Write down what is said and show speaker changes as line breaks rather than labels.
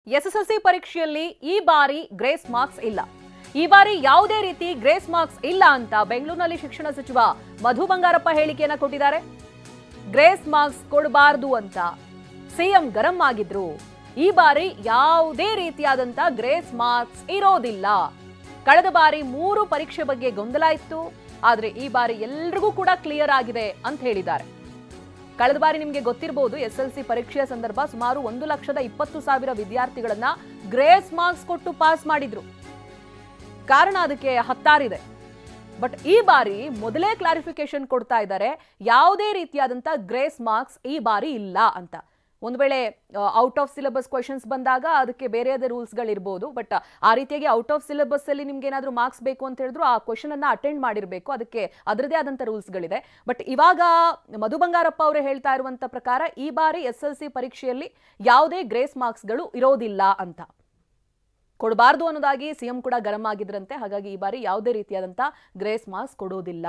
SSLC ಪರೀಕ್ಷೆಯಲ್ಲಿ ಈ ಬಾರಿ ಗ್ರೇಸ್ ಮಾರ್ಕ್ಸ್ ಇಲ್ಲ. ಈ ಬಾರಿ ಯಾವುದೇ ರೀತಿ ಗ್ರೇಸ್ ಮಾರ್ಕ್ಸ್ ಇಲ್ಲ ಅಂತ ಬೆಂಗಳೂರಿನಲ್ಲಿ ಶಿಕ್ಷಣ ಸಚಿವ ಮಧು ಬಂಗಾರಪ್ಪ ಹೇಳಿಕೆಯನ್ನ ಕೊಟ್ಟಿದ್ದಾರೆ. ಗ್ರೇಸ್ ಮಾರ್ಕ್ಸ್ ಕೊಡಬಾರದು ಅಂತ ಸಿಎಂ ಗರಂ ಆಗಿದ್ರು. ಈ ಬಾರಿ ಯಾವುದೇ ರೀತಿಯಾದಂತ ಗ್ರೇಸ್ ಮಾರ್ಕ್ಸ್ ಇರೋದಿಲ್ಲ. ಕಳೆದ ಬಾರಿ 3 ಪರೀಕ್ಷೆ ಬಗ್ಗೆ ಗೊಂದಲ ಇತ್ತು, ಆದ್ರೆ ಈ ಬಾರಿ ಎಲ್ರಿಗೂ ಕೂಡ ಕ್ಲಿಯರ್ ಆಗಿದೆ ಅಂತ ಹೇಳಿದ್ದಾರೆ. ಕಳೆದ ಬಾರಿ ನಿಮಗೆ ಗೊತ್ತಿರಬಹುದು, ಎಸ್ಎಲ್ಸಿ ಪರೀಕ್ಷೆಯ ಸಂದರ್ಭ ಸುಮಾರು 1,20,000 ವಿದ್ಯಾರ್ಥಿಗಳನ್ನ ಗ್ರೇಸ್ ಮಾರ್ಕ್ಸ್ ಕೊಟ್ಟು ಪಾಸ್ ಮಾಡಿದ್ರು. ಕಾರಣ ಅದಕ್ಕೆ ಹತ್ತಾರಿದೆ. ಬಟ್ ಈ ಬಾರಿ ಮೊದಲೇ ಕ್ಲಾರಿಫಿಕೇಶನ್ ಕೊಡ್ತಾ ಇದ್ದಾರೆ, ಯಾವುದೇ ರೀತಿಯಾದಂತ ಗ್ರೇಸ್ ಮಾರ್ಕ್ಸ್ ಈ ಬಾರಿ ಇಲ್ಲ ಅಂತ. ಒಂದು ವೇಳೆ ಔಟ್ ಆಫ್ ಸಿಲೆಬಸ್ ಕ್ವೆಶನ್ಸ್ ಬಂದಾಗ ಅದಕ್ಕೆ ಬೇರೆಯದೇ ರೂಲ್ಸ್ಗಳಿರ್ಬೋದು. ಬಟ್ ಆ ರೀತಿಯಾಗಿ ಔಟ್ ಆಫ್ ಸಿಲೆಬಸ್ ಅಲ್ಲಿ ನಿಮ್ಗೆ ಏನಾದರೂ ಮಾರ್ಕ್ಸ್ ಬೇಕು ಅಂತ ಹೇಳಿದ್ರು ಆ ಕ್ವೆಶನ್ ಅನ್ನ ಅಟೆಂಡ್ ಮಾಡಿರಬೇಕು. ಅದಕ್ಕೆ ಅದರದೇ ಆದಂಥ ರೂಲ್ಸ್ಗಳಿದೆ. ಬಟ್ ಇವಾಗ ಮಧು ಬಂಗಾರಪ್ಪ ಅವರೇ ಹೇಳ್ತಾ ಇರುವಂತ ಪ್ರಕಾರ ಈ ಬಾರಿ ಎಸ್ಎಲ್ಸಿ ಪರೀಕ್ಷೆಯಲ್ಲಿ ಯಾವುದೇ ಗ್ರೇಸ್ ಮಾರ್ಕ್ಸ್ಗಳು ಇರೋದಿಲ್ಲ ಅಂತ. ಕೊಡಬಾರ್ದು ಅನ್ನೋದಾಗಿ ಸಿಎಂ ಕೂಡ ಗರಂ ಆಗಿದ್ರಂತೆ. ಹಾಗಾಗಿ ಈ ಬಾರಿ ಯಾವುದೇ ರೀತಿಯಾದಂಥ ಗ್ರೇಸ್ ಮಾರ್ಕ್ಸ್ ಕೊಡೋದಿಲ್ಲ.